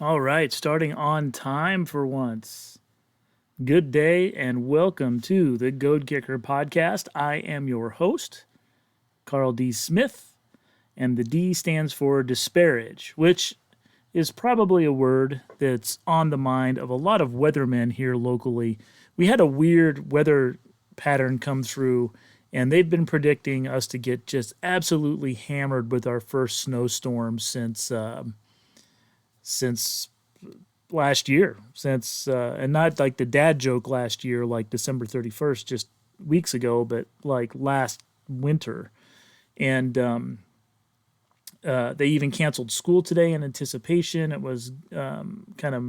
All right, starting on time for once. Good day and welcome to the Goadkicker podcast. I am your host, Carl D. Smith, and the D stands for disparage, which is probably a word that's on the mind of a lot of weathermen here locally. We had a weird weather pattern come through, and they've been predicting us to get just absolutely hammered with our first snowstorm since last year, and not like the dad joke last year, like December 31st, just weeks ago, but like last winter. And they even canceled school today in anticipation. It was kind of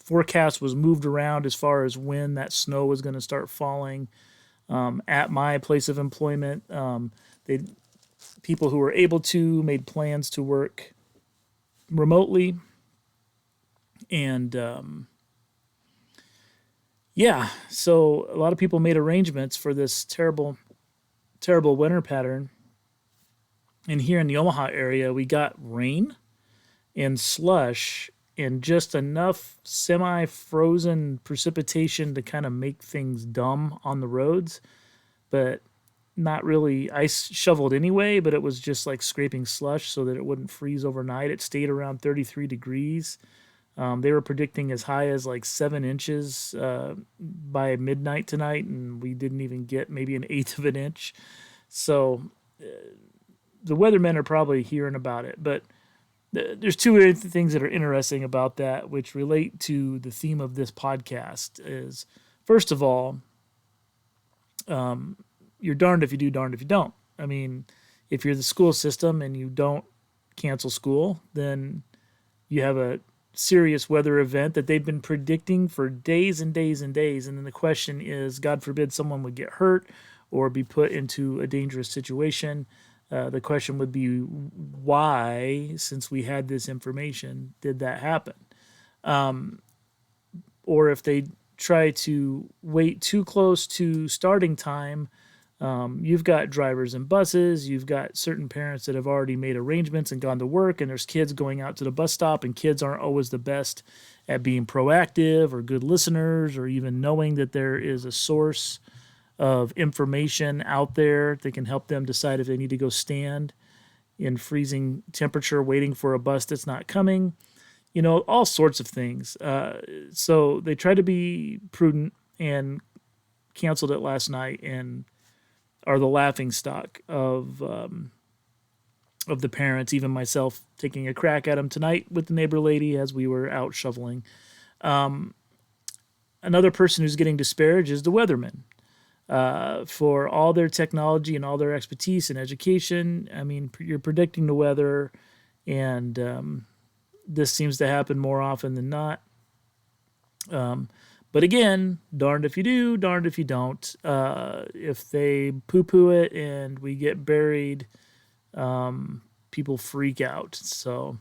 forecast was moved around as far as when that snow was going to start falling at my place of employment. They People who were able to made plans to work remotely, and yeah, so a lot of people made arrangements for this terrible winter pattern. And here in the Omaha area, we got rain and slush and just enough semi-frozen precipitation to kind of make things dumb on the roads, but not really ice shoveled anyway, but it was just like scraping slush so that it wouldn't freeze overnight. It stayed around 33 degrees. They were predicting as high as like 7 inches by midnight tonight, and we didn't even get maybe an eighth of an inch. So the weathermen are probably hearing about it. But there's two things that are interesting about that, which relate to the theme of this podcast. Is first of all, you're darned if you do, darned if you don't. I mean, if you're the school system and you don't cancel school, then you have a serious weather event that they've been predicting for days and days and days. And then the question is, God forbid someone would get hurt or be put into a dangerous situation. The question would be why, since we had this information, did that happen? Or if they try to wait too close to starting time, you've got drivers and buses. You've got certain parents that have already made arrangements and gone to work, and there's kids going out to the bus stop, and kids aren't always the best at being proactive or good listeners or even knowing that there is a source of information out there that can help them decide if they need to go stand in freezing temperature waiting for a bus that's not coming. All sorts of things. So they tried to be prudent and canceled it last night and are the laughing stock of the parents, even myself taking a crack at them tonight with the neighbor lady as we were out shoveling. Another person who's getting disparaged is the weathermen. For all their technology and all their expertise and education. I mean, you're predicting the weather, and this seems to happen more often than not. But again, darned if you do, darned if you don't. If they poo-poo it and we get buried, people freak out. So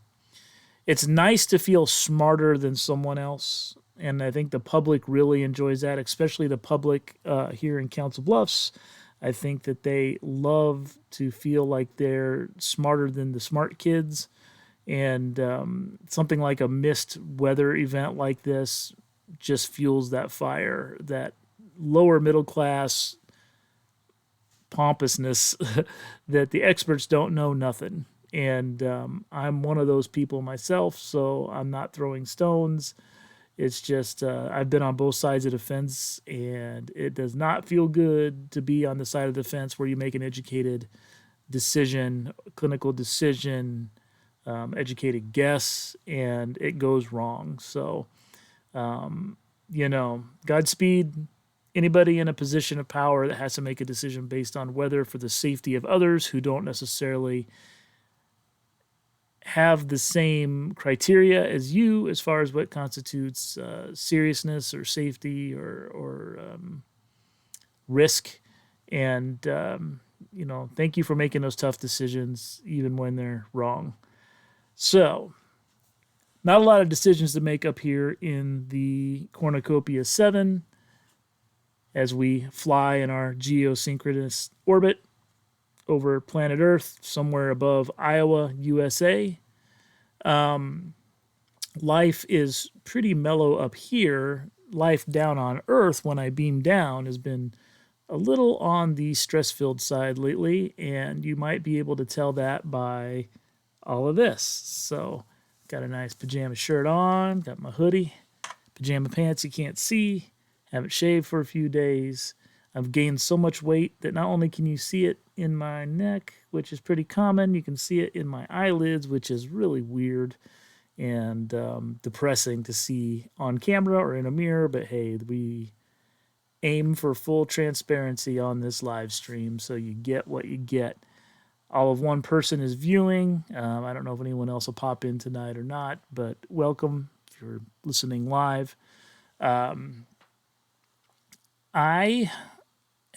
it's nice to feel smarter than someone else. And I think the public really enjoys that, especially the public here in Council Bluffs. I think that they love to feel like they're smarter than the smart kids. And something like a missed weather event like this just fuels that fire, that lower middle class pompousness that the experts don't know nothing. And I'm one of those people myself, so I'm not throwing stones. It's just I've been on both sides of the fence, and it does not feel good to be on the side of the fence where you make an educated decision, clinical decision, educated guess, and it goes wrong. So, Godspeed anybody in a position of power that has to make a decision based on weather for the safety of others who don't necessarily have the same criteria as you as far as what constitutes seriousness or safety or risk. And, thank you for making those tough decisions, even when they're wrong. So, not a lot of decisions to make up here in the Cornucopia 7 as we fly in our geosynchronous orbit over planet Earth, somewhere above Iowa, USA. life is pretty mellow up here. Life down on Earth when I beam down has been a little on the stress filled side lately, and you might be able to tell that by all of this. So, got a nice pajama shirt on, got my hoodie, pajama pants you can't see, haven't shaved for a few days. I've gained so much weight that not only can you see it in my neck, which is pretty common, you can see it in my eyelids, which is really weird and depressing to see on camera or in a mirror. But hey, we aim for full transparency on this live stream, so you get what you get. All of one person is viewing. I don't know if anyone else will pop in tonight or not, but welcome if you're listening live. I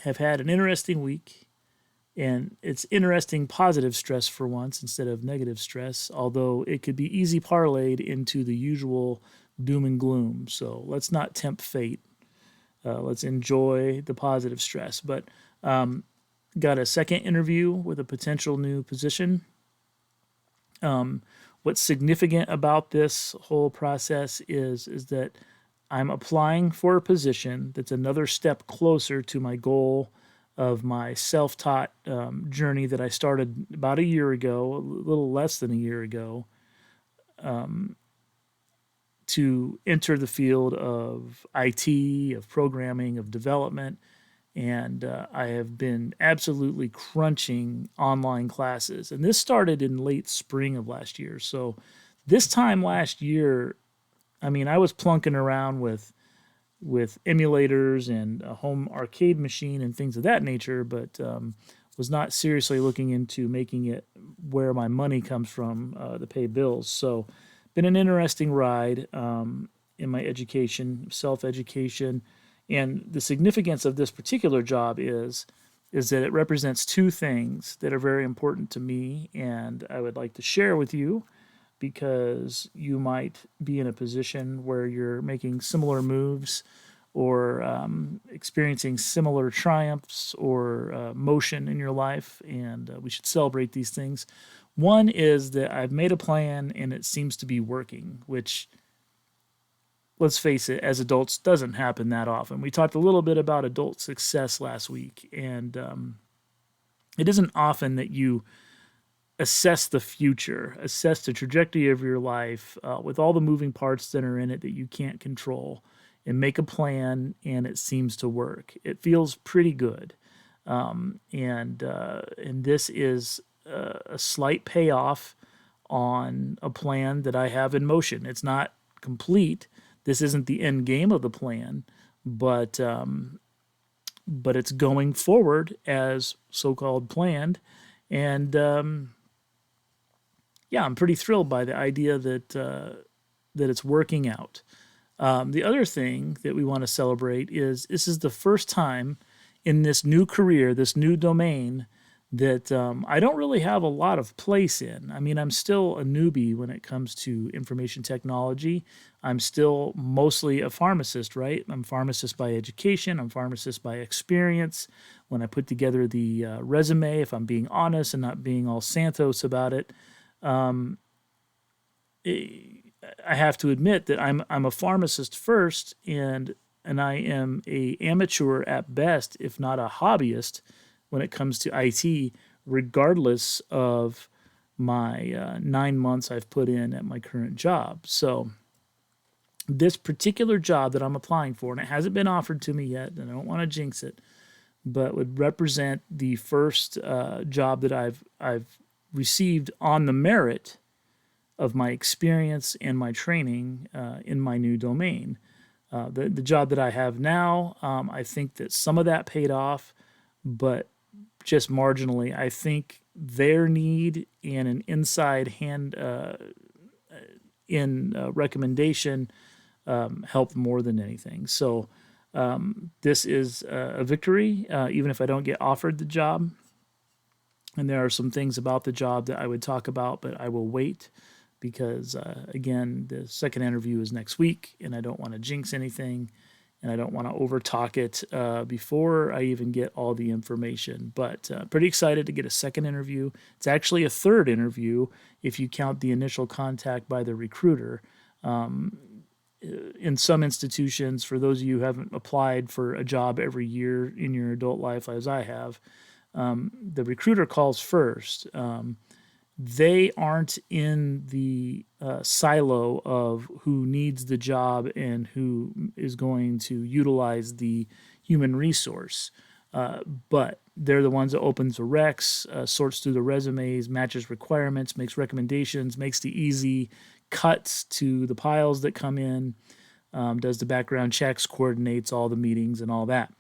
have had an interesting week, and it's interesting positive stress for once instead of negative stress, although it could be easy parlayed into the usual doom and gloom. So let's not tempt fate. Let's enjoy the positive stress. But got a second interview with a potential new position. What's significant about this whole process is that I'm applying for a position that's another step closer to my goal of my self-taught journey that I started about a year ago, a little less than a year ago, to enter the field of IT, of programming, of development. And I have been absolutely crunching online classes. And this started in late spring of last year. So this time last year, I mean, I was plunking around with emulators and a home arcade machine and things of that nature, but was not seriously looking into making it where my money comes from to pay bills. So been an interesting ride in my education, self-education. And the significance of this particular job is that it represents two things that are very important to me, and I would like to share with you because you might be in a position where you're making similar moves or experiencing similar triumphs or motion in your life, and we should celebrate these things. One is that I've made a plan and it seems to be working, which, let's face it, as adults doesn't happen that often. We talked a little bit about adult success last week, and it isn't often that you assess the future, assess the trajectory of your life with all the moving parts that are in it that you can't control, and make a plan, and it seems to work. It feels pretty good, and this is a slight payoff on a plan that I have in motion. It's not complete. This isn't the end game of the plan, but it's going forward as so-called planned, and yeah, I'm pretty thrilled by the idea that it's working out. The other thing that we want to celebrate is this is the first time in this new career, this new domain, that I don't really have a lot of place in. I mean, I'm still a newbie when it comes to information technology. I'm still mostly a pharmacist, right? I'm pharmacist by education. I'm pharmacist by experience. When I put together the resume, if I'm being honest and not being all Santos about it, I have to admit that I'm a pharmacist first, and I am a amateur at best, if not a hobbyist, when it comes to IT, regardless of my 9 months I've put in at my current job. So this particular job that I'm applying for, and it hasn't been offered to me yet, and I don't want to jinx it, but would represent the first job that I've received on the merit of my experience and my training in my new domain. The job that I have now, I think that some of that paid off, but just marginally. I think their need and an inside hand in recommendation helped more than anything. So this is a victory, even if I don't get offered the job. And there are some things about the job that I would talk about, but I will wait because, again, the second interview is next week, and I don't want to jinx anything, and I don't want to overtalk it before I even get all the information. But pretty excited to get a second interview. It's actually a third interview if you count the initial contact by the recruiter. In some institutions, for those of you who haven't applied for a job every year in your adult life, as I have, the recruiter calls first. They aren't in the silo of who needs the job and who is going to utilize the human resource. But they're the ones that opens the recs, sorts through the resumes, matches requirements, makes recommendations, makes the easy cuts to the piles that come in, does the background checks, coordinates all the meetings and all that.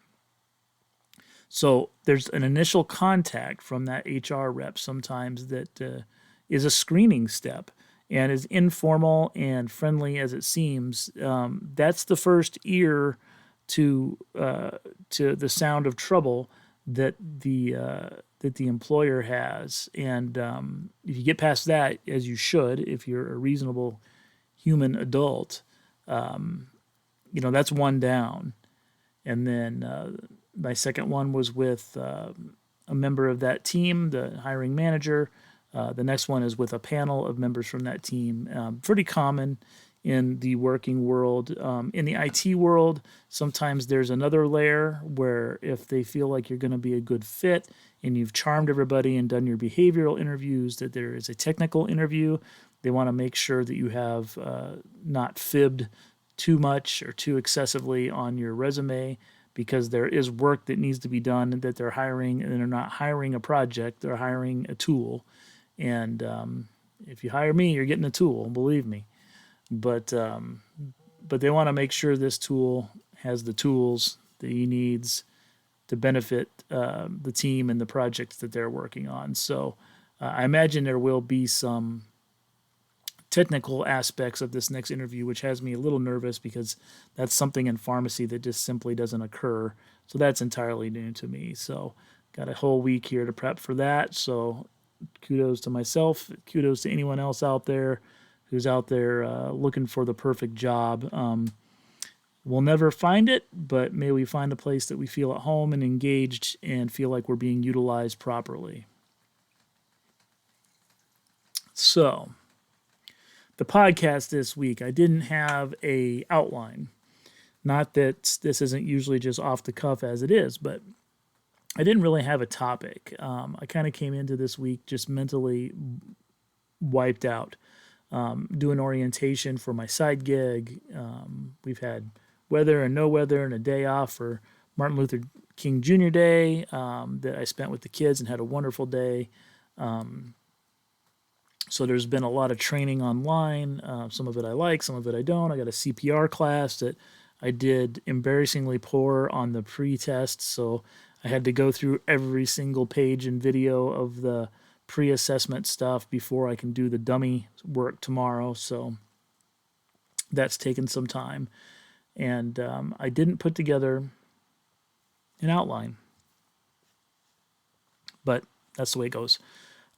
So there's an initial contact from that HR rep sometimes that is a screening step, and as informal and friendly as it seems, that's the first ear to the sound of trouble that the employer has. And if you get past that, as you should, if you're a reasonable human adult, that's one down. And then my second one was with a member of that team, the hiring manager. The next one is with a panel of members from that team. Pretty common in the working world. In the IT world, sometimes there's another layer where if they feel like you're going to be a good fit and you've charmed everybody and done your behavioral interviews, that there is a technical interview. They want to make sure that you have not fibbed too much or too excessively on your resume, because there is work that needs to be done that they're hiring, and they're not hiring a project, they're hiring a tool. And if you hire me, you're getting a tool, believe me. But they want to make sure this tool has the tools that he needs to benefit the team and the projects that they're working on. So I imagine there will be some technical aspects of this next interview, which has me a little nervous because that's something in pharmacy that just simply doesn't occur. So that's entirely new to me. So got a whole week here to prep for that. So kudos to myself. Kudos to anyone else out there who's out there looking for the perfect job. We'll never find it, but may we find a place that we feel at home and engaged and feel like we're being utilized properly. So the podcast this week, I didn't have a outline. Not that this isn't usually just off the cuff as it is, but I didn't really have a topic. I kind of came into this week just mentally wiped out. Doing orientation for my side gig. We've had weather and no weather and a day off for Martin Luther King Jr. Day that I spent with the kids and had a wonderful day. So there's been a lot of training online. Some of it I like, some of it I don't. I got a CPR class that I did embarrassingly poor on the pre-test, so I had to go through every single page and video of the pre-assessment stuff before I can do the dummy work tomorrow. So that's taken some time. And I didn't put together an outline. But that's the way it goes.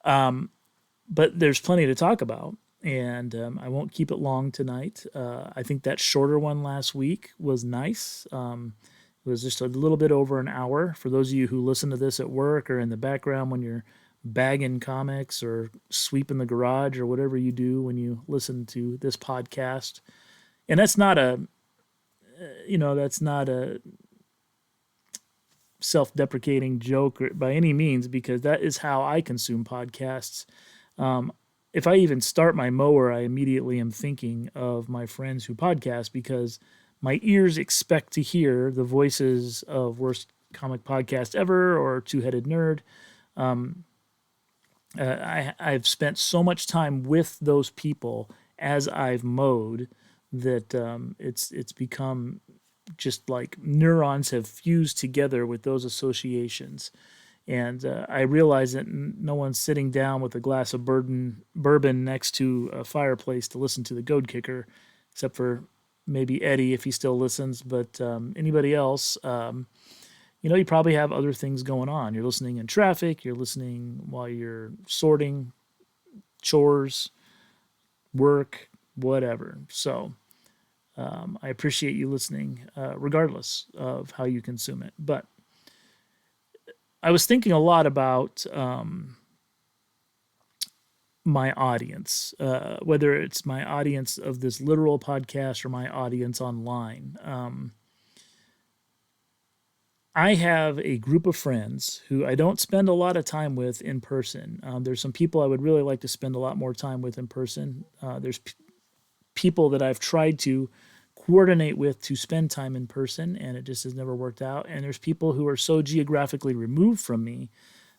But there's plenty to talk about, and I won't keep it long tonight. I think that shorter one last week was nice. It was just a little bit over an hour. For those of you who listen to this at work or in the background when you're bagging comics or sweeping the garage or whatever you do when you listen to this podcast. And that's not a self-deprecating joke by any means, because that is how I consume podcasts. If I even start my mower, I immediately am thinking of my friends who podcast, because my ears expect to hear the voices of Worst Comic Podcast Ever or Two-Headed Nerd. I've spent so much time with those people as I've mowed that it's become just like neurons have fused together with those associations. And I realize that no one's sitting down with a glass of bourbon next to a fireplace to listen to the Goadkicker, except for maybe Eddie if he still listens. But anybody else, you probably have other things going on. You're listening in traffic. You're listening while you're sorting, chores, work, whatever. So I appreciate you listening, regardless of how you consume it. But I was thinking a lot about my audience, whether it's my audience of this literal podcast or my audience online. I have a group of friends who I don't spend a lot of time with in person. There's some people I would really like to spend a lot more time with in person. There's people that I've tried to coordinate with to spend time in person, and it just has never worked out. And there's people who are so geographically removed from me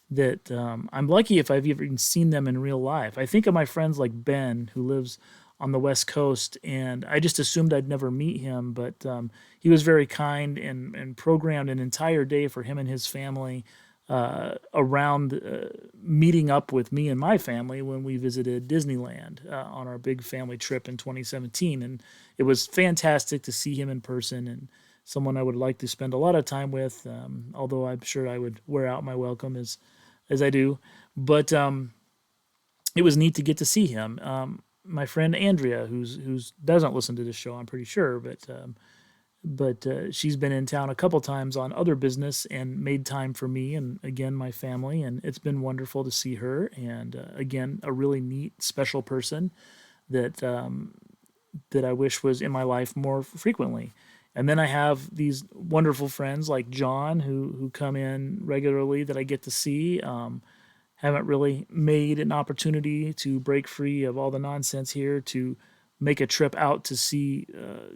that I'm lucky if I've even seen them in real life. I think of my friends like Ben, who lives on the West Coast, and I just assumed I'd never meet him, but he was very kind and programmed an entire day for him and his family around meeting up with me and my family when we visited Disneyland on our big family trip in 2017. And it was fantastic to see him in person, and someone I would like to spend a lot of time with, although I'm sure I would wear out my welcome as I do. But it was neat to get to see him. My friend Andrea, who's doesn't listen to this show, I'm pretty sure, but she's been in town a couple times on other business and made time for me and, again, my family, and it's been wonderful to see her. And again, a really neat, special person that I wish was in my life more frequently. And then I have these wonderful friends like John who come in regularly that I get to see. Haven't really made an opportunity to break free of all the nonsense here to make a trip out to see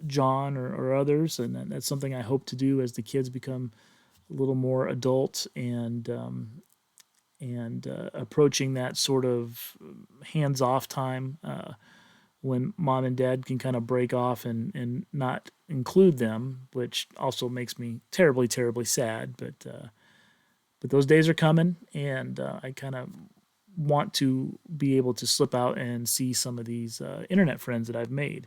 John or others, and that's something I hope to do as the kids become a little more adult and approaching that sort of hands-off time when mom and dad can kind of break off and not include them, which also makes me terribly, terribly sad. But those days are coming, and I kind of want to be able to slip out and see some of these internet friends that I've made.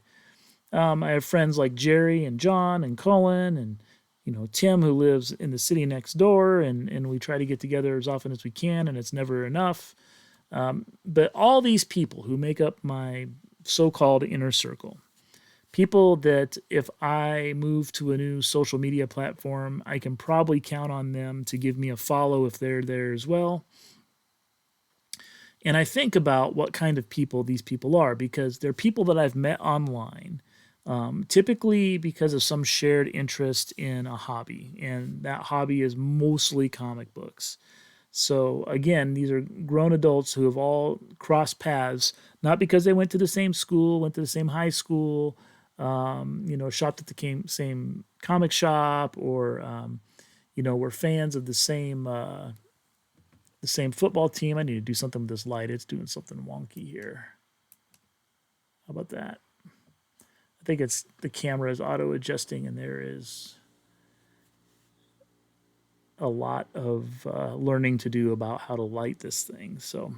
I have friends like Jerry and John and Colin and Tim, who lives in the city next door, and we try to get together as often as we can, and it's never enough. But all these people who make up my so-called inner circle, people that if I move to a new social media platform, I can probably count on them to give me a follow if they're there as well. And I think about what kind of people these people are, because they're people that I've met online, typically because of some shared interest in a hobby, and that hobby is mostly comic books. So again, these are grown adults who have all crossed paths, not because they went to the same school, went to the same high school, shopped at the same comic shop, or were fans of the same football team. I need to do something with this light. It's doing something wonky here. How about that? I think it's the camera is auto adjusting, and there is a lot of learning to do about how to light this thing. So,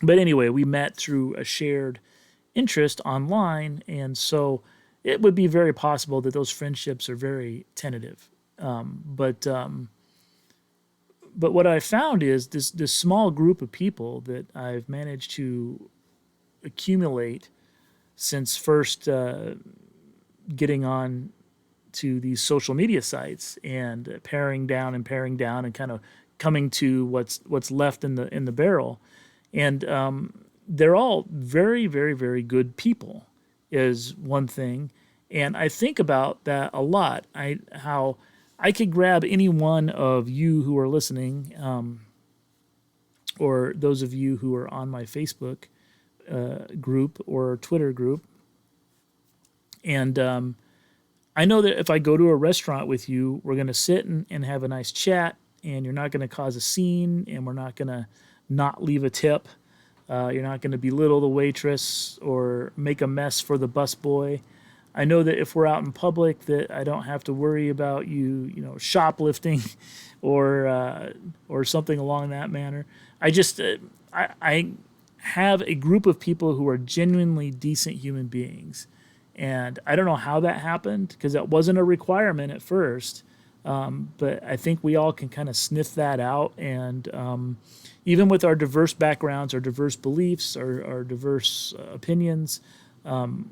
but anyway, we met through a shared interest online, and so it would be very possible that those friendships are very tentative. But what I found is this small group of people that I've managed to accumulate since first getting on to these social media sites and paring down and kind of coming to what's left in the barrel, and they're all very, very, very good people is one thing. And I think about that a lot. How I could grab any one of you who are listening, or those of you who are on my Facebook group or Twitter group, and I know that if I go to a restaurant with you, we're going to sit and have a nice chat, and you're not going to cause a scene, and we're not going to not leave a tip. You're not going to belittle the waitress or make a mess for the busboy. I know that if we're out in public, that I don't have to worry about you shoplifting or something along that manner. I have a group of people who are genuinely decent human beings. And I don't know how that happened, because that wasn't a requirement at first. But I think we all can kind of sniff that out. And even with our diverse backgrounds, our diverse beliefs, our diverse opinions,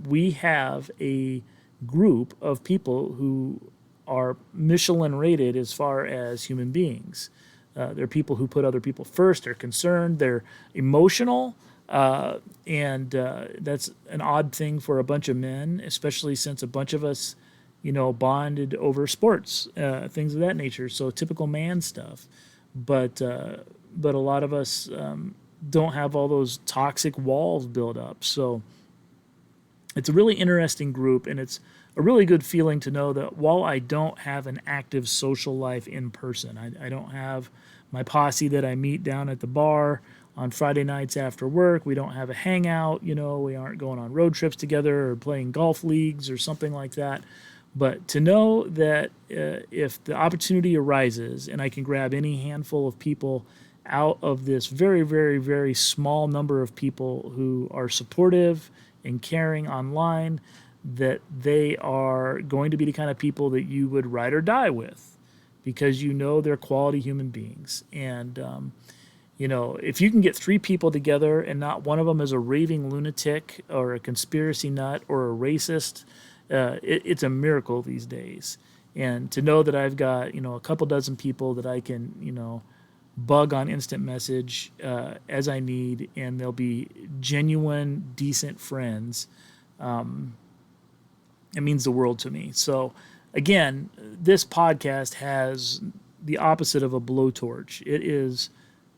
we have a group of people who are Michelin rated as far as human beings. They're people who put other people first. They're concerned. They're emotional. And that's an odd thing for a bunch of men, especially since a bunch of us, bonded over sports, things of that nature. So typical man stuff. But a lot of us don't have all those toxic walls built up. So it's a really interesting group, and it's a really good feeling to know that while I don't have an active social life in person, I don't have my posse that I meet down at the bar on Friday nights after work. We don't have a hangout, we aren't going on road trips together or playing golf leagues or something like that. But to know that if the opportunity arises and I can grab any handful of people out of this very, very, very small number of people who are supportive and caring online, that they are going to be the kind of people that you would ride or die with because they're quality human beings. And, if you can get three people together and not one of them is a raving lunatic or a conspiracy nut or a racist, it's a miracle these days. And to know that I've got, a couple dozen people that I can, bug on instant message as I need, and they'll be genuine, decent friends. It means the world to me. So, again, this podcast has the opposite of a blowtorch. It is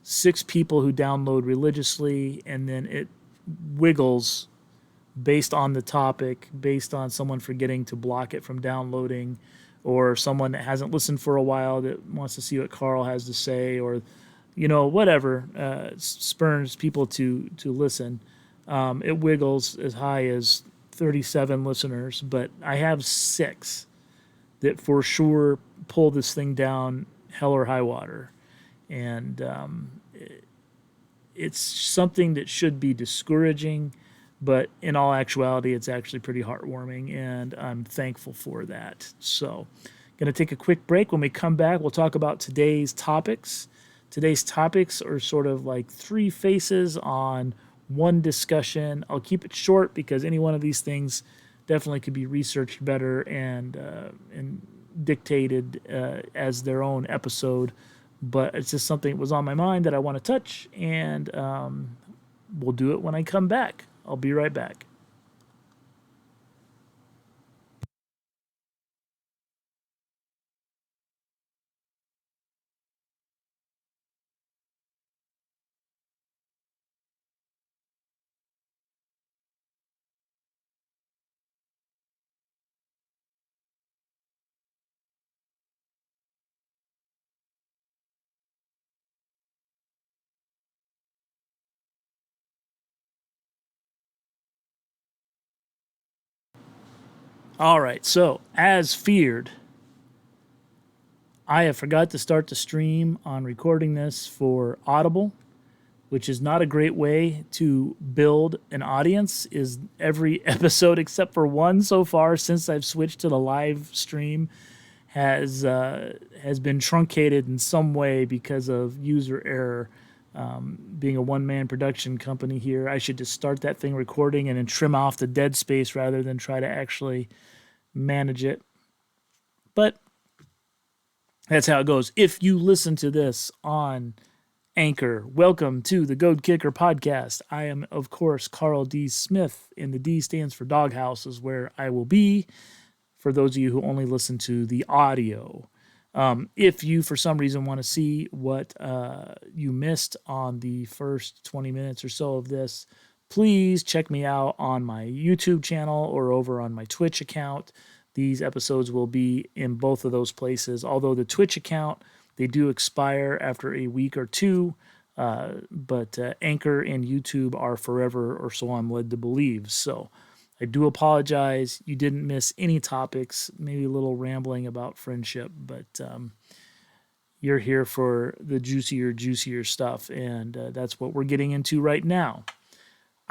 6 people who download religiously, and then it wiggles based on the topic, based on someone forgetting to block it from downloading, or someone that hasn't listened for a while that wants to see what Carl has to say, or whatever spurns people to listen. It wiggles as high as 37 listeners, but I have 6 that for sure pull this thing down hell or high water. And it's something that should be discouraging, but in all actuality, it's actually pretty heartwarming, and I'm thankful for that. So, going to take a quick break. When we come back, we'll talk about today's topics. Today's topics are sort of like 3 faces on one discussion. I'll keep it short because any one of these things definitely could be researched better and dictated as their own episode. But it's just something that was on my mind that I want to touch, and we'll do it when I come back. I'll be right back. All right, so as feared, I have forgot to start the stream on recording this for Audible, which is not a great way to build an audience. Is every episode except for one so far since I've switched to the live stream has been truncated in some way because of user error. Being a one-man production company here, I should just start that thing recording and then trim off the dead space rather than try to actually manage it. But that's how it goes. If you listen to this on Anchor, welcome to the Goadkicker podcast. I am, of course, Carl D. Smith, and the D stands for Doghouse, is where I will be for those of you who only listen to the audio. If you, for some reason, want to see what you missed on the first 20 minutes or so of this, please check me out on my YouTube channel or over on my Twitch account. These episodes will be in both of those places. Although the Twitch account, they do expire after a week or two, but Anchor and YouTube are forever, or so I'm led to believe. So I do apologize. You didn't miss any topics, maybe a little rambling about friendship, but you're here for the juicier stuff, and that's what we're getting into right now.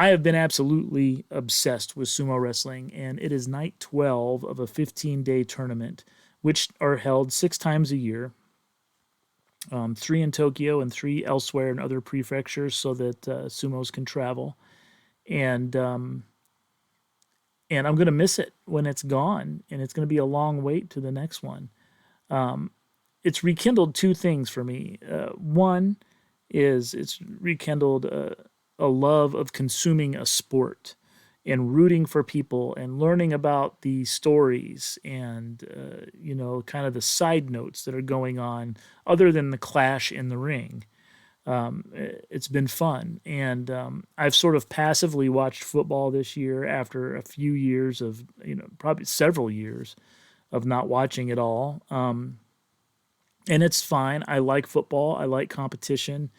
I have been absolutely obsessed with sumo wrestling, and it is night 12 of a 15-day tournament, which are held 6 times a year, 3 in Tokyo and 3 elsewhere in other prefectures so that sumos can travel. And I'm going to miss it when it's gone, and it's going to be a long wait to the next one. It's rekindled 2 things for me. One is it's rekindled a love of consuming a sport and rooting for people and learning about the stories and kind of the side notes that are going on other than the clash in the ring. It's been fun, and I've sort of passively watched football this year after a few years of probably several years of not watching it all. And it's fine. I like football. I like competition.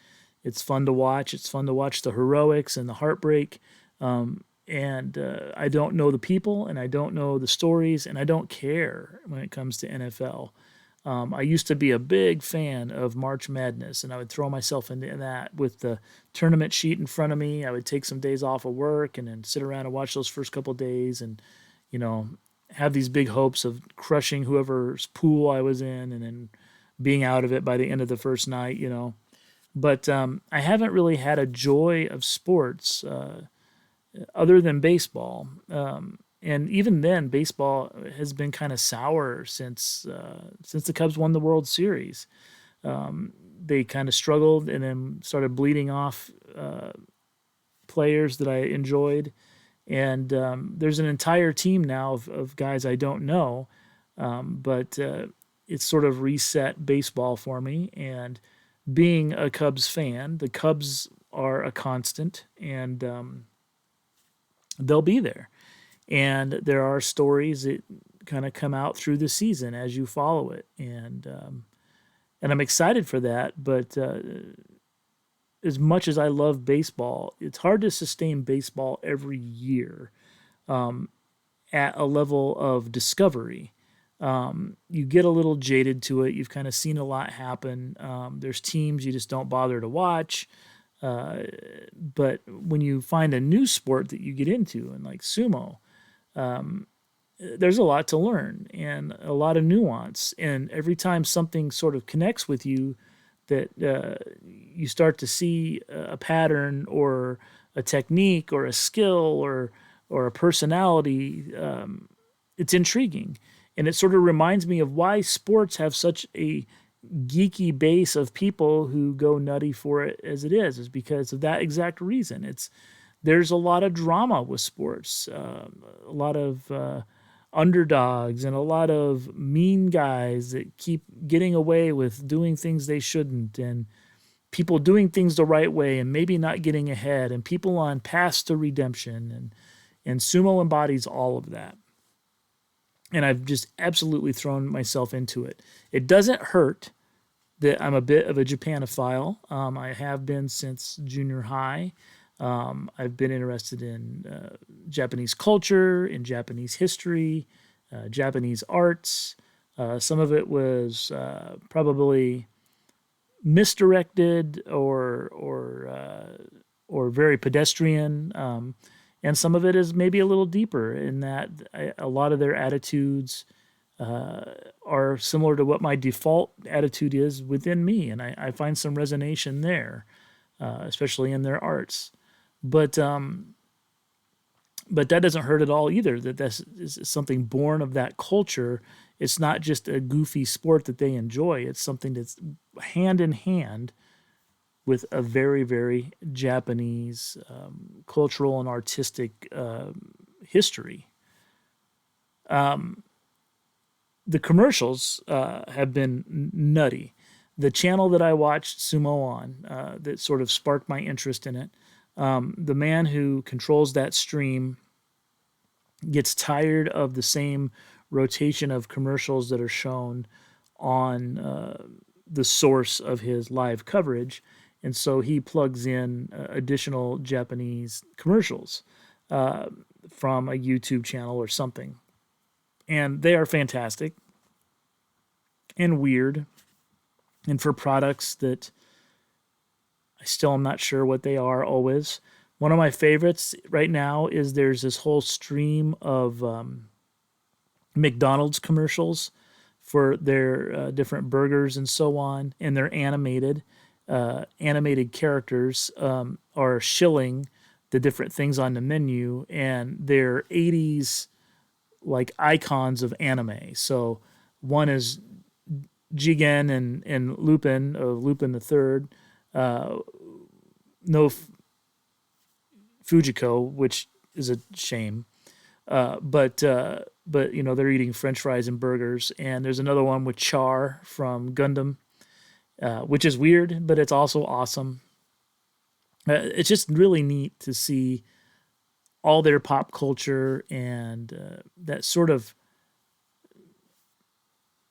It's fun to watch. It's fun to watch the heroics and the heartbreak. And I don't know the people, and I don't know the stories, and I don't care when it comes to NFL. I used to be a big fan of March Madness, and I would throw myself into that with the tournament sheet in front of me. I would take some days off of work and then sit around and watch those first couple of days, and you know, have these big hopes of crushing whoever's pool I was in, and then being out of it by the end of the first night. But I haven't really had a joy of sports other than baseball. And even then, baseball has been kind of sour since the Cubs won the World Series. They kind of struggled and then started bleeding off players that I enjoyed. And there's an entire team now of guys I don't know, but it's sort of reset baseball for me. And being a Cubs fan, the Cubs are a constant, and they'll be there. And there are stories that kind of come out through the season as you follow it, and I'm excited for that. But as much as I love baseball, it's hard to sustain baseball every year at a level of discovery. You get a little jaded to it. You've kind of seen a lot happen. There's teams you just don't bother to watch. But when you find a new sport that you get into, and like sumo, there's a lot to learn and a lot of nuance. And every time something sort of connects with you, that you start to see a pattern or a technique or a skill or a personality, it's intriguing. And it sort of reminds me of why sports have such a geeky base of people who go nutty for it as it is because of that exact reason. There's a lot of drama with sports, a lot of underdogs, and a lot of mean guys that keep getting away with doing things they shouldn't, and people doing things the right way and maybe not getting ahead, and people on paths to redemption, and sumo embodies all of that. And I've just absolutely thrown myself into it. It doesn't hurt that I'm a bit of a Japanophile. I have been since junior high. I've been interested in Japanese culture, in Japanese history, Japanese arts. Some of it was probably misdirected or very pedestrian. And some of it is maybe a little deeper in that a lot of their attitudes are similar to what my default attitude is within me. And I find some resonation there, especially in their arts. But that doesn't hurt at all either, that this is something born of that culture. It's not just a goofy sport that they enjoy. It's something that's hand in hand with a very, very Japanese cultural and artistic history. The commercials have been nutty. The channel that I watched sumo on that sort of sparked my interest in it, the man who controls that stream gets tired of the same rotation of commercials that are shown on the source of his live coverage. And so he plugs in additional Japanese commercials from a YouTube channel or something. And they are fantastic and weird. And for products that I still am not sure what they are always. One of my favorites right now is there's this whole stream of McDonald's commercials for their different burgers and so on. And they're animated. Animated characters are shilling the different things on the menu, and they're 80s like icons of anime. So one is Jigen and Lupin of Lupin the Third. No Fujiko, which is a shame. But they're eating French fries and burgers. And there's another one with Char from Gundam, which is weird, but it's also awesome. It's just really neat to see all their pop culture and that sort of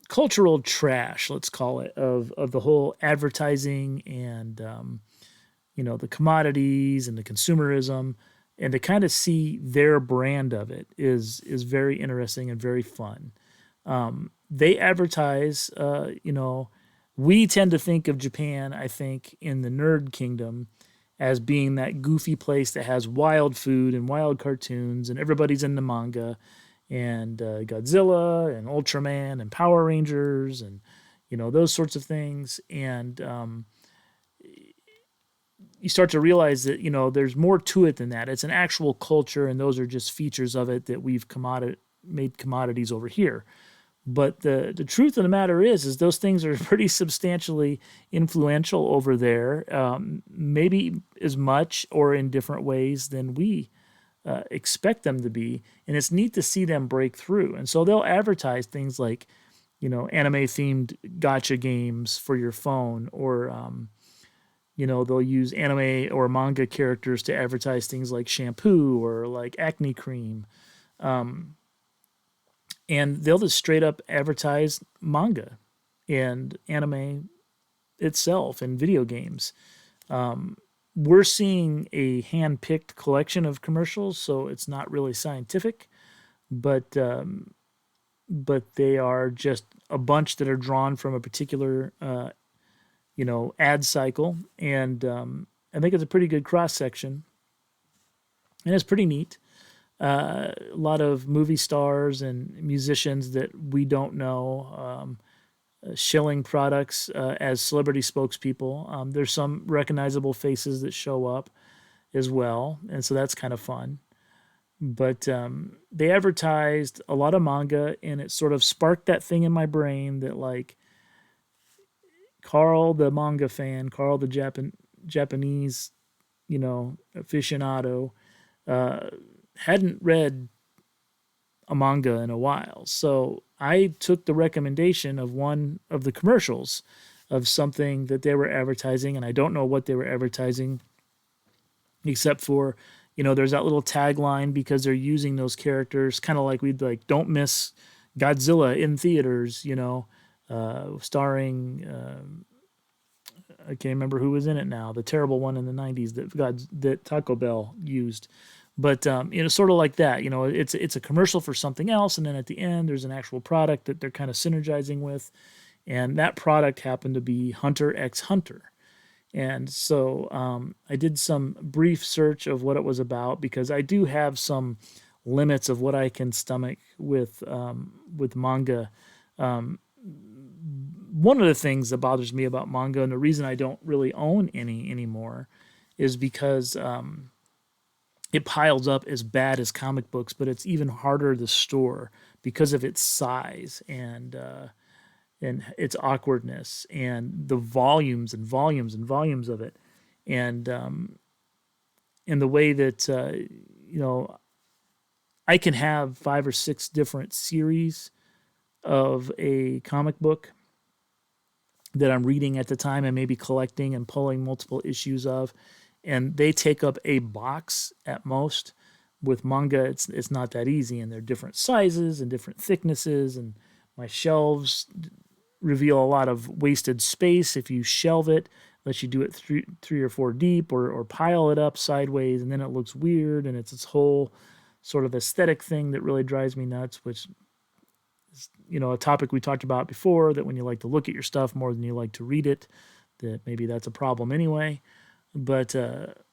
cultural trash, let's call it, of the whole advertising and the commodities and the consumerism, and to kind of see their brand of it is very interesting and very fun. They advertise, we tend to think of Japan, I think, in the nerd kingdom as being that goofy place that has wild food and wild cartoons, and everybody's into manga and Godzilla and Ultraman and Power Rangers and those sorts of things. And you start to realize that there's more to it than that. It's an actual culture, and those are just features of it that we've made commodities over here. But the truth of the matter is those things are pretty substantially influential over there, maybe as much or in different ways than we expect them to be. And it's neat to see them break through. And so they'll advertise things like, anime themed gotcha games for your phone, or, they'll use anime or manga characters to advertise things like shampoo or like acne cream. And they'll just straight up advertise manga and anime itself and video games. We're seeing a hand-picked collection of commercials, so it's not really scientific, but they are just a bunch that are drawn from a particular ad cycle, and I think it's a pretty good cross section, and it's pretty neat. A lot of movie stars and musicians that we don't know, shilling products as celebrity spokespeople. There's some recognizable faces that show up as well, and so that's kind of fun. But they advertised a lot of manga, and it sort of sparked that thing in my brain that, like, Carl, the manga fan, Carl, the Japanese, aficionado, hadn't read a manga in a while. So I took the recommendation of one of the commercials of something that they were advertising, and I don't know what they were advertising, except for, there's that little tagline because they're using those characters, kind of like we'd like, don't miss Godzilla in theaters, starring, I can't remember who was in it now, the terrible one in the 90s that Taco Bell used. But sort of like that, it's a commercial for something else, and then at the end there's an actual product that they're kind of synergizing with, and that product happened to be Hunter x Hunter. And so I did some brief search of what it was about, because I do have some limits of what I can stomach with manga. One of the things that bothers me about manga, and the reason I don't really own any anymore, is because it piles up as bad as comic books, but it's even harder to store because of its size and its awkwardness and the volumes and volumes and volumes of it, and the way that I can have 5 or 6 different series of a comic book that I'm reading at the time and maybe collecting and pulling multiple issues of, and they take up a box at most. With manga, it's not that easy, and they're different sizes and different thicknesses, and my shelves reveal a lot of wasted space if you shelve it, unless you do it three or 4 deep, or pile it up sideways, and then it looks weird, and it's this whole sort of aesthetic thing that really drives me nuts, which is, a topic we talked about before, that when you like to look at your stuff more than you like to read it, that maybe that's a problem anyway. But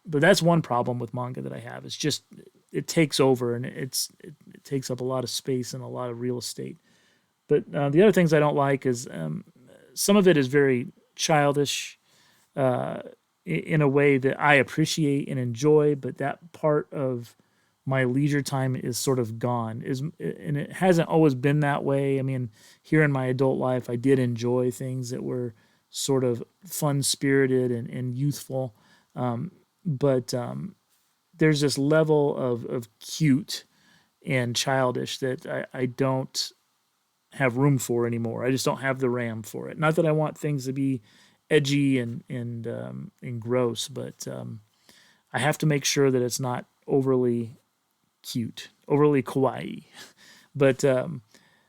that's one problem with manga that I have. It's just it takes over, and it takes up a lot of space and a lot of real estate. But the other things I don't like is some of it is very childish in a way that I appreciate and enjoy, but that part of my leisure time is sort of gone. And it hasn't always been that way. I mean, here in my adult life, I did enjoy things that were sort of fun-spirited and youthful. But there's this level of cute and childish that I don't have room for anymore. I just don't have the RAM for it. Not that I want things to be edgy and gross, but I have to make sure that it's not overly cute, overly kawaii. But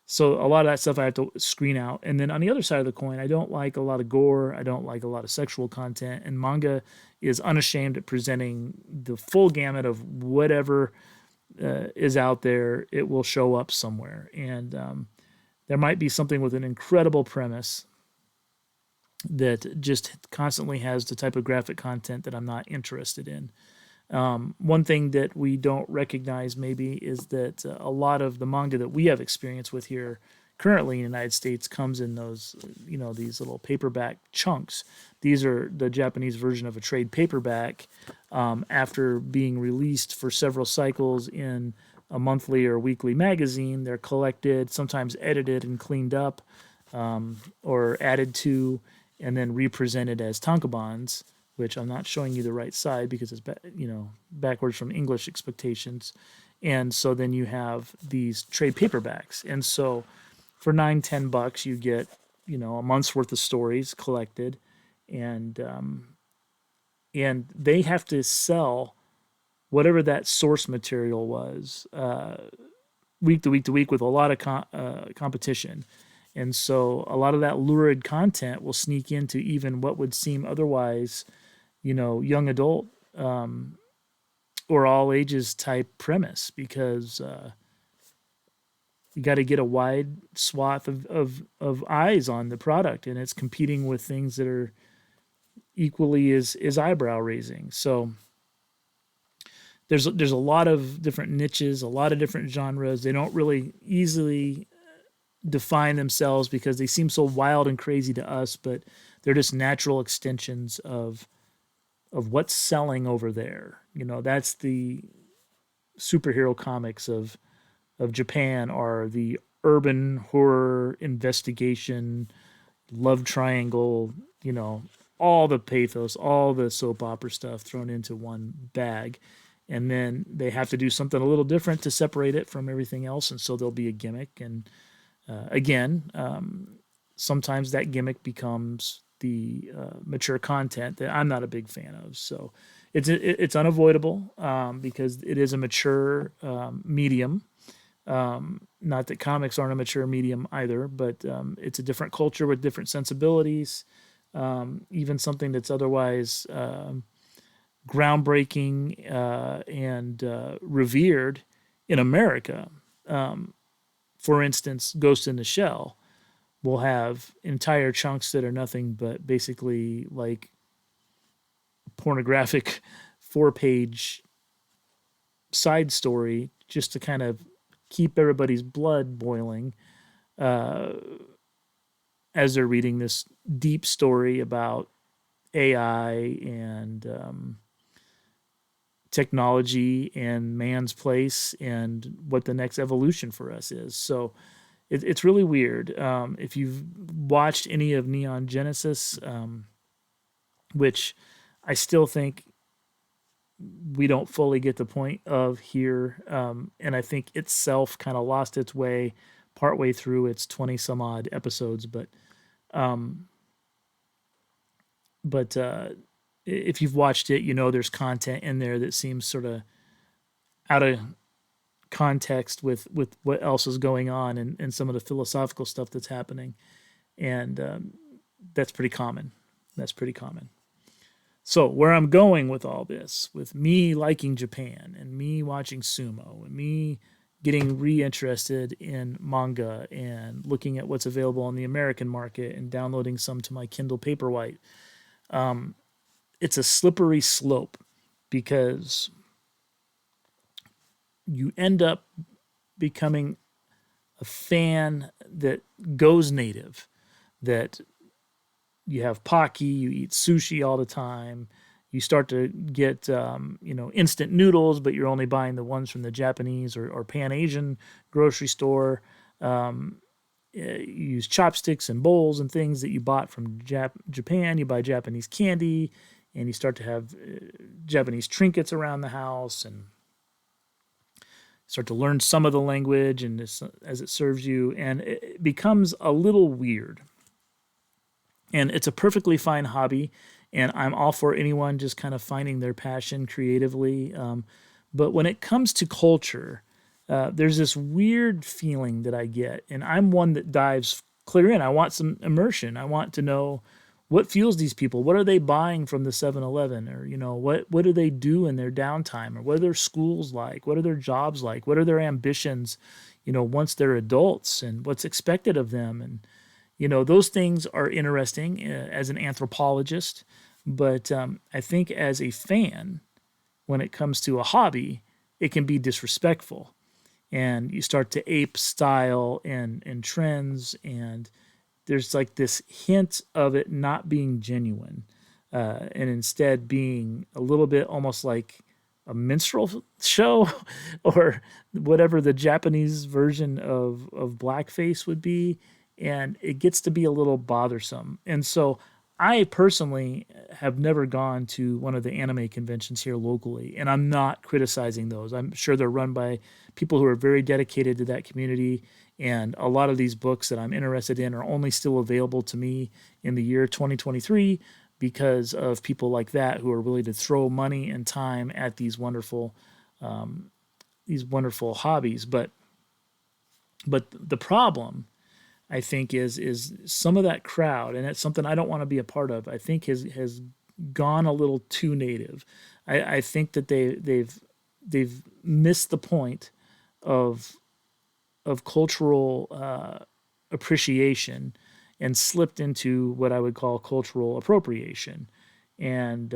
so a lot of that stuff I have to screen out. And then on the other side of the coin, I don't like a lot of gore. I don't like a lot of sexual content. And manga is unashamed at presenting the full gamut of whatever is out there. It will show up somewhere. And there might be something with an incredible premise that just constantly has the type of graphic content that I'm not interested in. One thing that we don't recognize maybe is that a lot of the manga that we have experience with here currently in the United States comes in those, these little paperback chunks. These are the Japanese version of a trade paperback after being released for several cycles in a monthly or weekly magazine. They're collected, sometimes edited and cleaned up or added to, and then represented as tankobons, which I'm not showing you the right side because it's backwards from English expectations. And so then you have these trade paperbacks. And so for $9-10 you get, a month's worth of stories collected, and they have to sell whatever that source material was week to week to week with a lot of competition. And so a lot of that lurid content will sneak into even what would seem otherwise young adult or all ages type premise, because you got to get a wide swath of eyes on the product, and it's competing with things that are equally as eyebrow raising. So there's a lot of different niches, a lot of different genres. They don't really easily define themselves because they seem so wild and crazy to us, but they're just natural extensions of what's selling over there. That's the superhero comics of Japan, are the urban horror investigation, love triangle, all the pathos, all the soap opera stuff thrown into one bag. And then they have to do something a little different to separate it from everything else. And so there'll be a gimmick. And sometimes that gimmick becomes the mature content that I'm not a big fan of. So it's unavoidable because it is a mature medium. Not that comics aren't a mature medium either, but it's a different culture with different sensibilities. Even something that's otherwise groundbreaking and revered in America. For instance, Ghost in the Shell will have entire chunks that are nothing but basically like pornographic 4-page side story just to kind of keep everybody's blood boiling as they're reading this deep story about AI and technology and man's place and what the next evolution for us is. So it's really weird. If you've watched any of Neon Genesis, which I still think we don't fully get the point of here, and I think itself kind of lost its way partway through its 20 some odd episodes, but if you've watched it, there's content in there that seems sort of out of context with what else is going on and some of the philosophical stuff that's happening. And that's pretty common. So where I'm going with all this, with me liking Japan and me watching Sumo and me getting reinterested in manga and looking at what's available on the American market and downloading some to my Kindle Paperwhite, it's a slippery slope because you end up becoming a fan that goes native, that you have pocky, you eat sushi all the time, you start to get instant noodles, but you're only buying the ones from the Japanese or Pan-Asian grocery store. You use chopsticks and bowls and things that you bought from Japan. You buy Japanese candy and you start to have Japanese trinkets around the house, and start to learn some of the language and as it serves you, and it becomes a little weird. And it's a perfectly fine hobby, and I'm all for anyone just kind of finding their passion creatively. But when it comes to culture, there's this weird feeling that I get, and I'm one that dives clear in. I want some immersion. I want to know what fuels these people. What are they buying from the 7-Eleven? Or, what do they do in their downtime? Or what are their schools like? What are their jobs like? What are their ambitions, once they're adults, and what's expected of them? And, those things are interesting as an anthropologist. But I think as a fan, when it comes to a hobby, it can be disrespectful. And you start to ape style and trends, and there's like this hint of it not being genuine, and instead being a little bit almost like a minstrel show or whatever the Japanese version of blackface would be. And it gets to be a little bothersome. And so I personally have never gone to one of the anime conventions here locally, and I'm not criticizing those. I'm sure they're run by people who are very dedicated to that community, and a lot of these books that I'm interested in are only still available to me in the year 2023 because of people like that who are willing to throw money and time at these wonderful hobbies. But the problem, I think, is some of that crowd, and it's something I don't want to be a part of, I think has gone a little too native. I think that they've missed the point of cultural appreciation and slipped into what I would call cultural appropriation. And,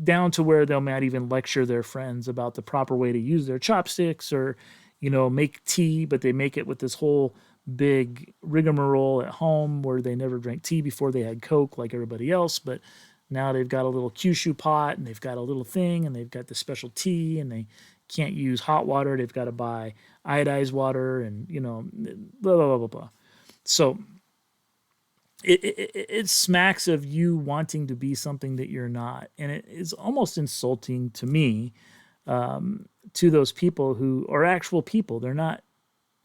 down to where they might even lecture their friends about the proper way to use their chopsticks, or, make tea, but they make it with this whole big rigmarole at home where they never drank tea before they had Coke like everybody else. But now they've got a little Kyushu pot, and they've got a little thing, and they've got the special tea, and they can't use hot water. They've got to buy iodized water, and, blah, blah, blah, blah, blah. So it smacks of you wanting to be something that you're not. And it is almost insulting to me, to those people who are actual people. They're not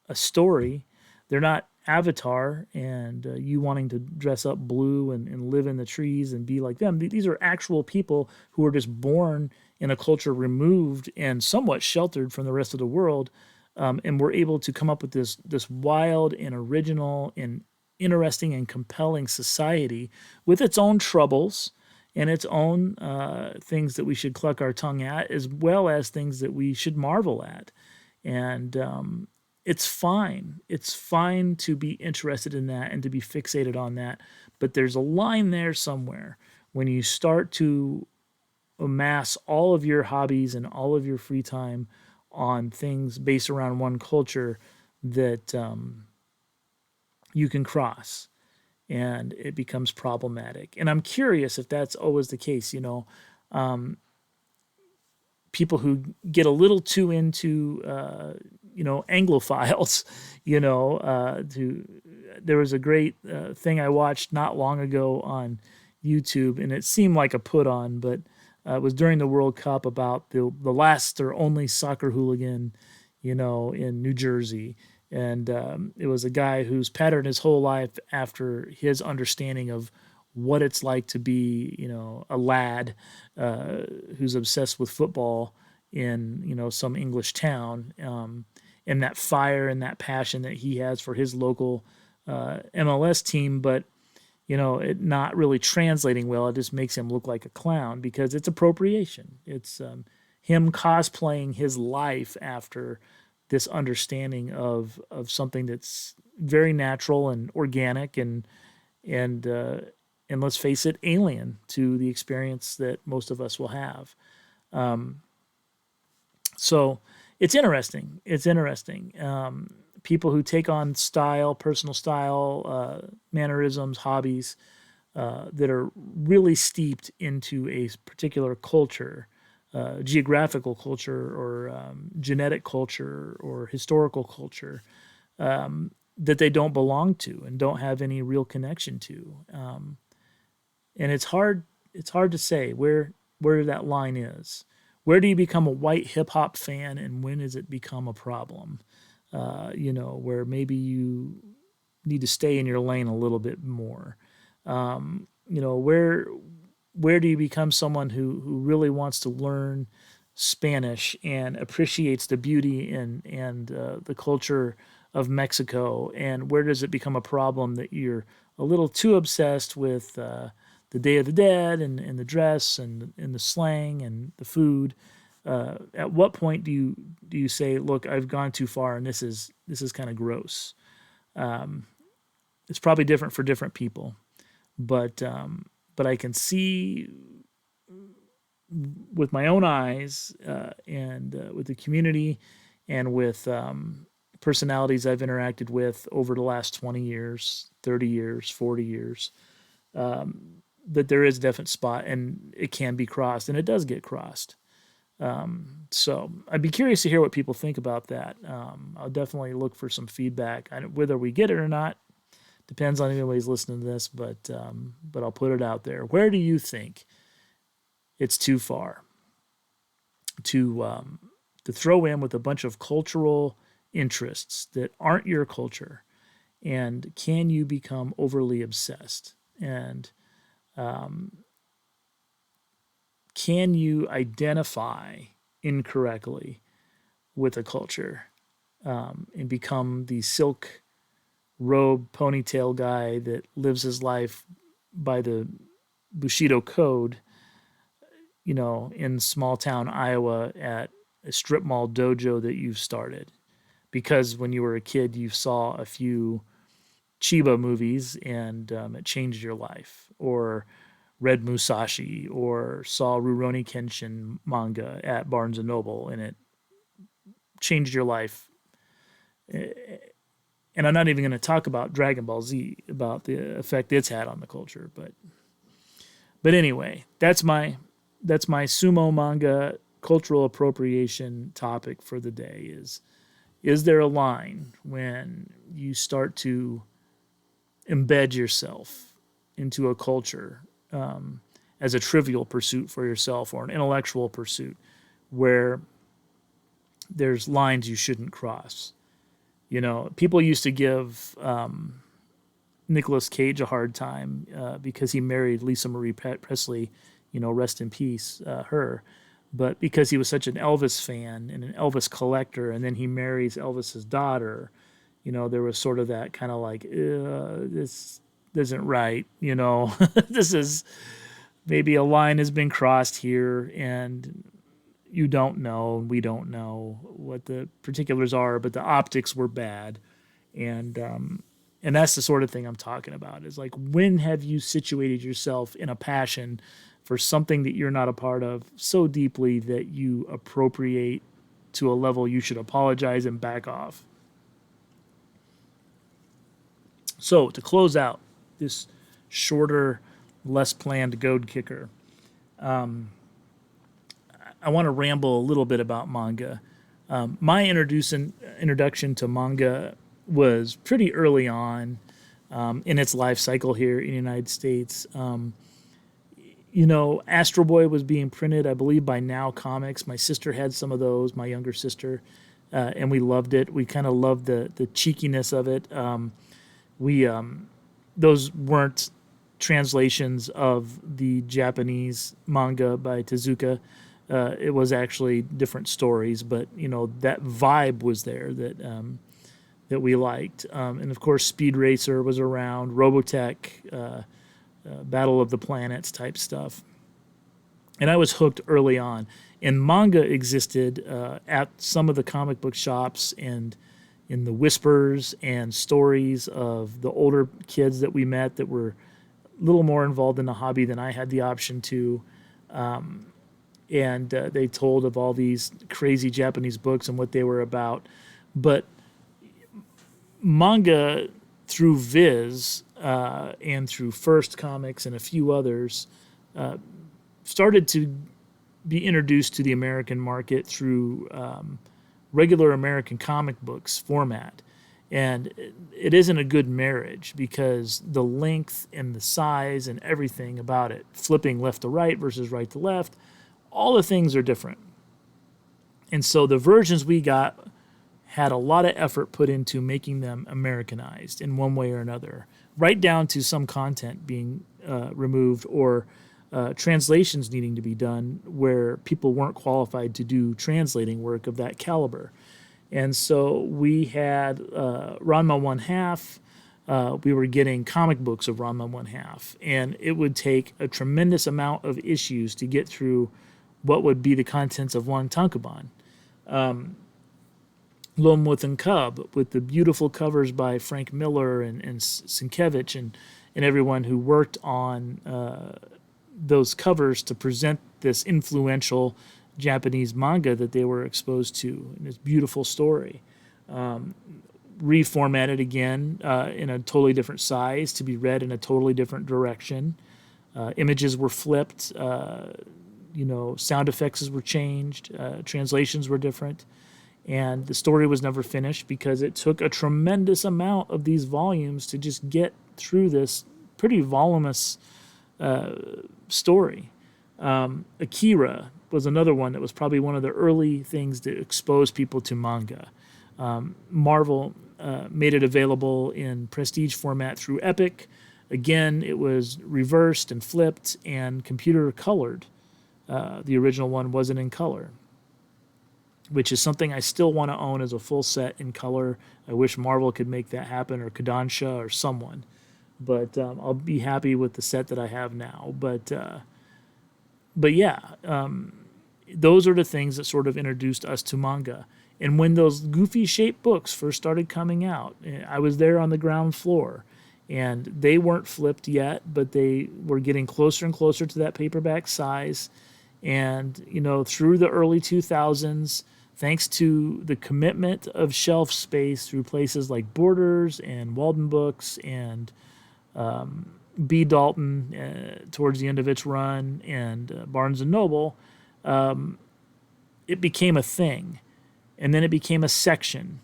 a story. They're not Avatar, and you wanting to dress up blue and live in the trees and be like them. These are actual people who are just born in a culture removed and somewhat sheltered from the rest of the world, and we're able to come up with this wild and original and interesting and compelling society with its own troubles and its own things that we should cluck our tongue at, as well as things that we should marvel at. And it's fine. It's fine to be interested in that and to be fixated on that. But there's a line there somewhere when you start to amass all of your hobbies and all of your free time on things based around one culture that you can cross, and it becomes problematic. And I'm curious if that's always the case. People who get a little too into Anglophiles, there was a great thing I watched not long ago on YouTube, and it seemed like a put on, but it was during the World Cup about the last or only soccer hooligan, in New Jersey. And it was a guy who's patterned his whole life after his understanding of what it's like to be, a lad who's obsessed with football in, some English town, and that fire and that passion that he has for his local MLS team, but, it not really translating well. It just makes him look like a clown because it's appropriation. It's him cosplaying his life after this understanding of something that's very natural and organic and let's face it, alien to the experience that most of us will have. So it's interesting. It's interesting. People who take on style, personal style, mannerisms, hobbies that are really steeped into a particular culture, geographical culture or genetic culture or historical culture, that they don't belong to and don't have any real connection to. And it's hard it's hard to say where that line is. Where do you become a white hip hop fan, and when does it become a problem? Where maybe you need to stay in your lane a little bit more. Where do you become someone who really wants to learn Spanish and appreciates the beauty and the culture of Mexico, and where does it become a problem that you're a little too obsessed with the Day of the Dead and the dress and the slang and the food? At what point do you say, look, I've gone too far and this is kind of gross? It's probably different for different people, but I can see with my own eyes and with the community and with personalities I've interacted with over the last 20 years, 30 years, 40 years, that there is a definite spot and it can be crossed, and it does get crossed. So I'd be curious to hear what people think about that. I'll definitely look for some feedback. Whether we get it or not depends on anybody's listening to this, but I'll put it out there. Where do you think it's too far to throw in with a bunch of cultural interests that aren't your culture? And can you become overly obsessed? And can you identify incorrectly with a culture and become the silk robe ponytail guy that lives his life by the Bushido code, in small town Iowa at a strip mall dojo that you've started because when you were a kid you saw a few Chiba movies and it changed your life, or read Musashi, or saw Rurouni Kenshin manga at Barnes and Noble and it changed your life. And I'm not even going to talk about Dragon Ball Z, about the effect it's had on the culture, but anyway, that's my sumo manga cultural appropriation topic for the day. Is there a line when you start to embed yourself into a culture as a trivial pursuit for yourself or an intellectual pursuit where there's lines you shouldn't cross? People used to give Nicolas Cage a hard time because he married Lisa Marie Presley, rest in peace, her. But because he was such an Elvis fan and an Elvis collector, and then he marries Elvis's daughter, there was sort of that kind of like, this isn't right, this is maybe a line has been crossed here, and you don't know, we don't know what the particulars are, but the optics were bad, and that's the sort of thing I'm talking about. Is like, when have you situated yourself in a passion for something that you're not a part of so deeply that you appropriate to a level you should apologize and back off? So to close out this shorter, less planned Goadkicker, I want to ramble a little bit about manga. My introduction to manga was pretty early on in its life cycle here in the United States. Astro Boy was being printed, I believe, by Now Comics. My sister had some of those, my younger sister, and we loved it. We kind of loved the cheekiness of it. Those weren't translations of the Japanese manga by Tezuka. It was actually different stories, but that vibe was there that we liked. And of course, Speed Racer was around, Robotech, Battle of the Planets type stuff. And I was hooked early on. And manga existed at some of the comic book shops and in the whispers and stories of the older kids that we met that were a little more involved in the hobby than I had the option to. And they told of all these crazy Japanese books and what they were about. But manga, through Viz and through First Comics and a few others, started to be introduced to the American market through regular American comic books format. And it isn't a good marriage because the length and the size and everything about it, flipping left to right versus right to left, all the things are different. And so the versions we got had a lot of effort put into making them Americanized in one way or another, right down to some content being removed or translations needing to be done where people weren't qualified to do translating work of that caliber. And so we had Ranma One Half. We were getting comic books of Ranma One Half, and it would take a tremendous amount of issues to get through what would be the contents of one tankobon. Lone Wolf and Cub, with the beautiful covers by Frank Miller and Sienkiewicz and everyone who worked on those covers to present this influential Japanese manga that they were exposed to in this beautiful story. Reformatted again in a totally different size to be read in a totally different direction. Images were flipped. Sound effects were changed. Translations were different. And the story was never finished because it took a tremendous amount of these volumes to just get through this pretty voluminous story. Akira was another one that was probably one of the early things that exposed people to manga. Marvel made it available in prestige format through Epic. Again, it was reversed and flipped and computer colored. The original one wasn't in color, which is something I still want to own as a full set in color. I wish Marvel could make that happen, or Kodansha, or someone. But I'll be happy with the set that I have now. But yeah, those are the things that sort of introduced us to manga. And when those goofy shaped books first started coming out, I was there on the ground floor. And they weren't flipped yet, but they were getting closer and closer to that paperback size. And, through the early 2000s, thanks to the commitment of shelf space through places like Borders and Walden Books and B. Dalton towards the end of its run and Barnes & Noble, it became a thing. And then it became a section.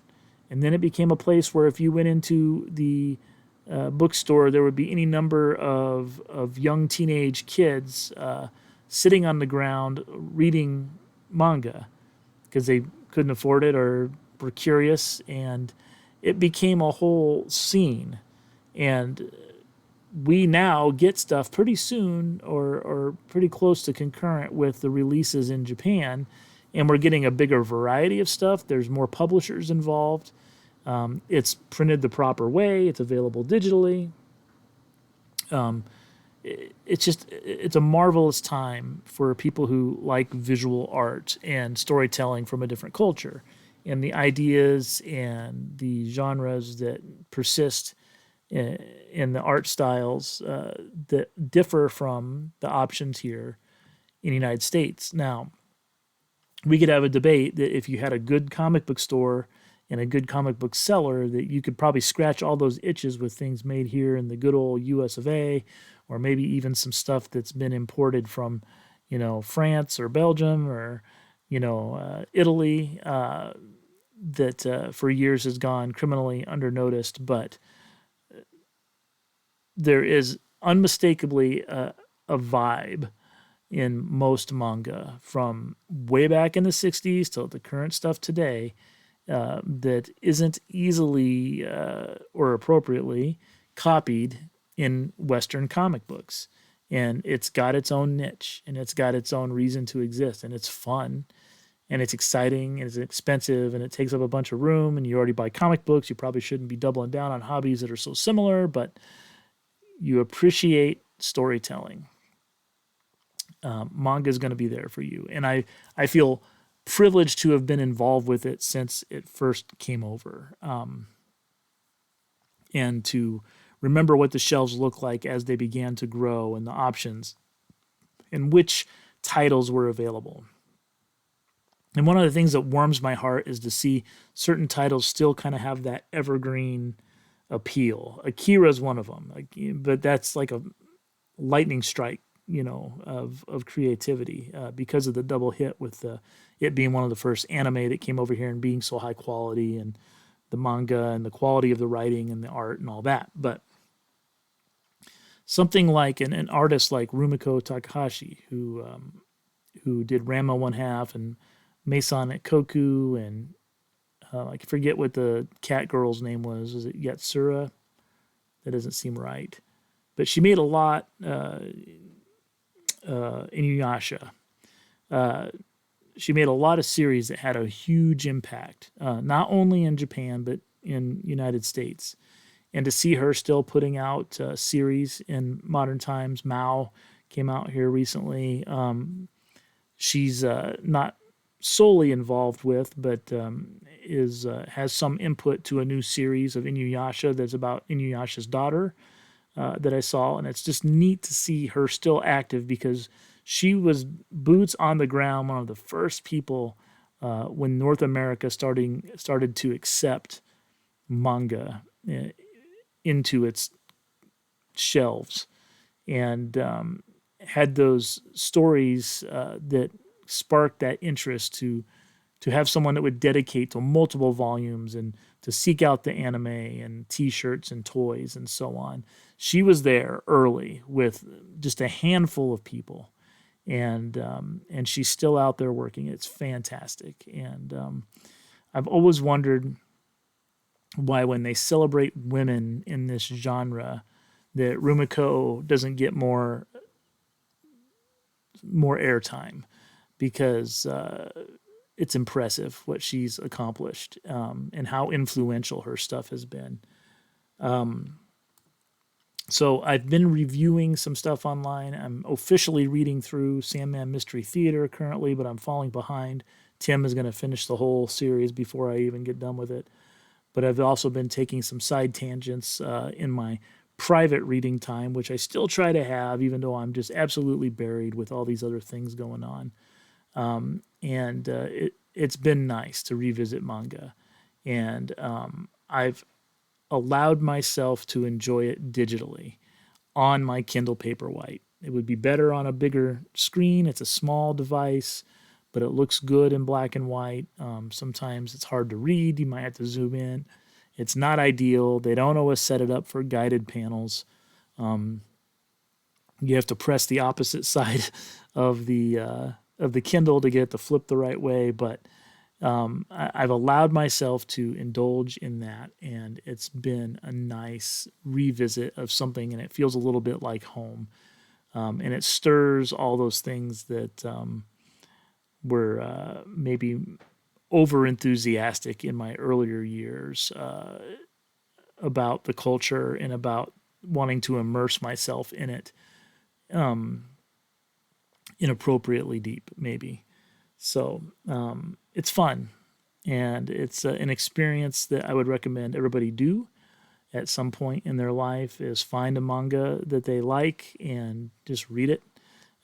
And then it became a place where if you went into the bookstore, there would be any number of young teenage kids sitting on the ground reading manga because they couldn't afford it or were curious, and it became a whole scene. And we now get stuff pretty soon or pretty close to concurrent with the releases in Japan, and we're getting a bigger variety of stuff. There's more publishers involved. It's printed the proper way. It's available digitally. It's a marvelous time for people who like visual art and storytelling from a different culture, and the ideas and the genres that persist in the art styles that differ from the options here in the United States. Now, we could have a debate that if you had a good comic book store and a good comic book seller, that you could probably scratch all those itches with things made here in the good old US of A, or maybe even some stuff that's been imported from, France or Belgium or, Italy, that for years has gone criminally undernoticed. But there is unmistakably a vibe in most manga from way back in the 60s till the current stuff today that isn't easily or appropriately copied in Western comic books. And it's got its own niche, and it's got its own reason to exist, and it's fun, and it's exciting, and it's expensive, and it takes up a bunch of room, and you already buy comic books. You probably shouldn't be doubling down on hobbies that are so similar, but you appreciate storytelling. Manga is going to be there for you. And I feel privileged to have been involved with it since it first came over. And to remember what the shelves looked like as they began to grow and the options and which titles were available. And one of the things that warms my heart is to see certain titles still kind of have that evergreen appeal. Akira is one of them, but that's like a lightning strike, of creativity because of the double hit with it being one of the first anime that came over here and being so high quality and the manga and the quality of the writing and the art and all that. But something like an artist like Rumiko Takahashi, who did Ranma One Half and Masonic Koku, and I forget what the cat girl's name was. Was it Yatsura? That doesn't seem right. But she made a lot. Inuyasha. She made a lot of series that had a huge impact, not only in Japan but in United States. And to see her still putting out series in modern times, Mao came out here recently. She's not solely involved with, but has some input to a new series of Inuyasha that's about Inuyasha's daughter that I saw, and it's just neat to see her still active because she was boots on the ground, one of the first people when North America started to accept manga into its shelves, and had those stories that sparked that interest to have someone that would dedicate to multiple volumes and to seek out the anime and T-shirts and toys and so on. She was there early with just a handful of people, and she's still out there working. It's fantastic, and I've always wondered why when they celebrate women in this genre that Rumiko doesn't get more airtime, because it's impressive what she's accomplished and how influential her stuff has been. So I've been reviewing some stuff online. I'm officially reading through Sandman Mystery Theater currently, but I'm falling behind. Tim is going to finish the whole series before I even get done with it. But I've also been taking some side tangents in my private reading time, which I still try to have, even though I'm just absolutely buried with all these other things going on. It's been nice to revisit manga. And I've allowed myself to enjoy it digitally on my Kindle Paperwhite. It would be better on a bigger screen. It's a small device, but it looks good in black and white. Sometimes it's hard to read. You might have to zoom in. It's not ideal. They don't always set it up for guided panels. You have to press the opposite side of the Kindle to get it to flip the right way, but I've allowed myself to indulge in that, and it's been a nice revisit of something, and it feels a little bit like home. And it stirs all those things that were maybe over enthusiastic in my earlier years about the culture and about wanting to immerse myself in it inappropriately deep, maybe. So it's fun, and it's an experience that I would recommend everybody do at some point in their life, is find a manga that they like and just read it.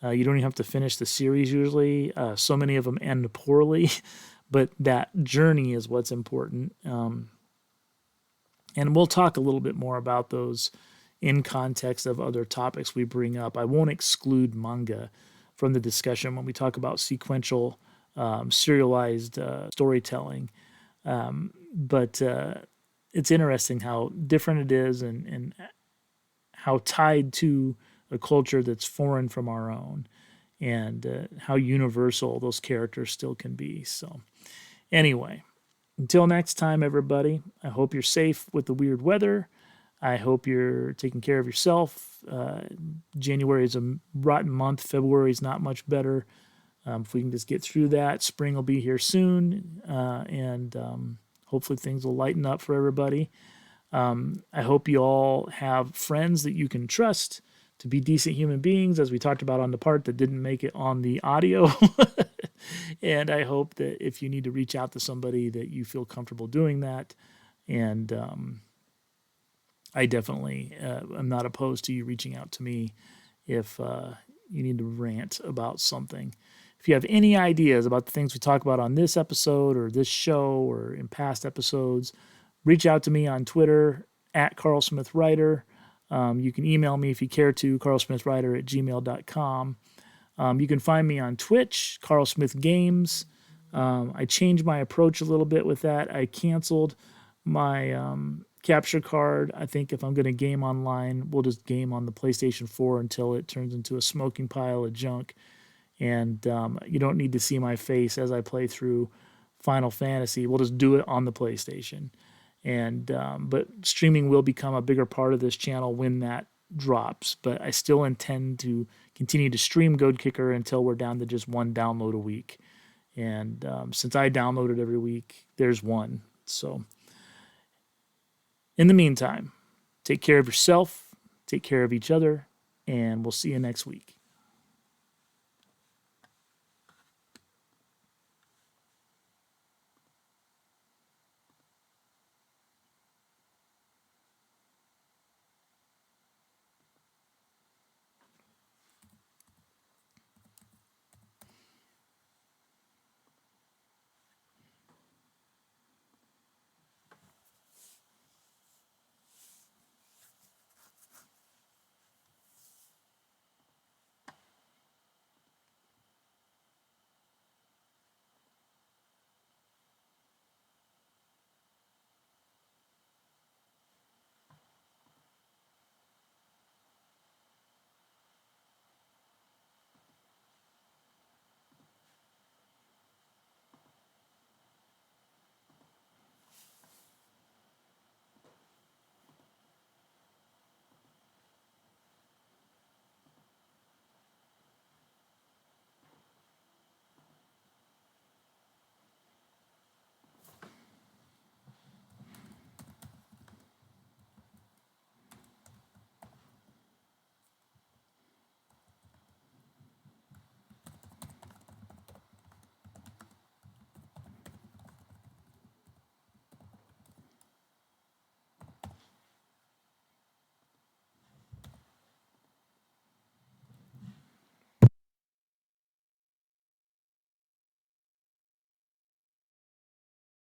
You don't even have to finish the series usually. So many of them end poorly, but that journey is what's important. And we'll talk a little bit more about those in context of other topics we bring up. I won't exclude manga from the discussion when we talk about sequential, serialized storytelling. But it's interesting how different it is, and how tied to a culture that's foreign from our own, and how universal those characters still can be. So anyway, until next time, everybody, I hope you're safe with the weird weather. I hope you're taking care of yourself. January is a rotten month. February is not much better. If we can just get through that, spring will be here soon, and hopefully things will lighten up for everybody. I hope you all have friends that you can trust to be decent human beings, as we talked about on the part that didn't make it on the audio. And I hope that if you need to reach out to somebody, that you feel comfortable doing that. And I definitely am not opposed to you reaching out to me if you need to rant about something. If you have any ideas about the things we talk about on this episode or this show or in past episodes, reach out to me on Twitter at CarlSmithWriter. You can email me if you care to, carlsmithwriter@gmail.com. You can find me on Twitch, Carl Smith Games. I changed my approach a little bit with that. I canceled my capture card. I think if I'm going to game online, we'll just game on the PlayStation 4 until it turns into a smoking pile of junk. And you don't need to see my face as I play through Final Fantasy. We'll just do it on the PlayStation. And but streaming will become a bigger part of this channel when that drops. But I still intend to continue to stream Goadkicker until we're down to just one download a week. And since I download it every week, there's one. So in the meantime, take care of yourself, take care of each other, and we'll see you next week.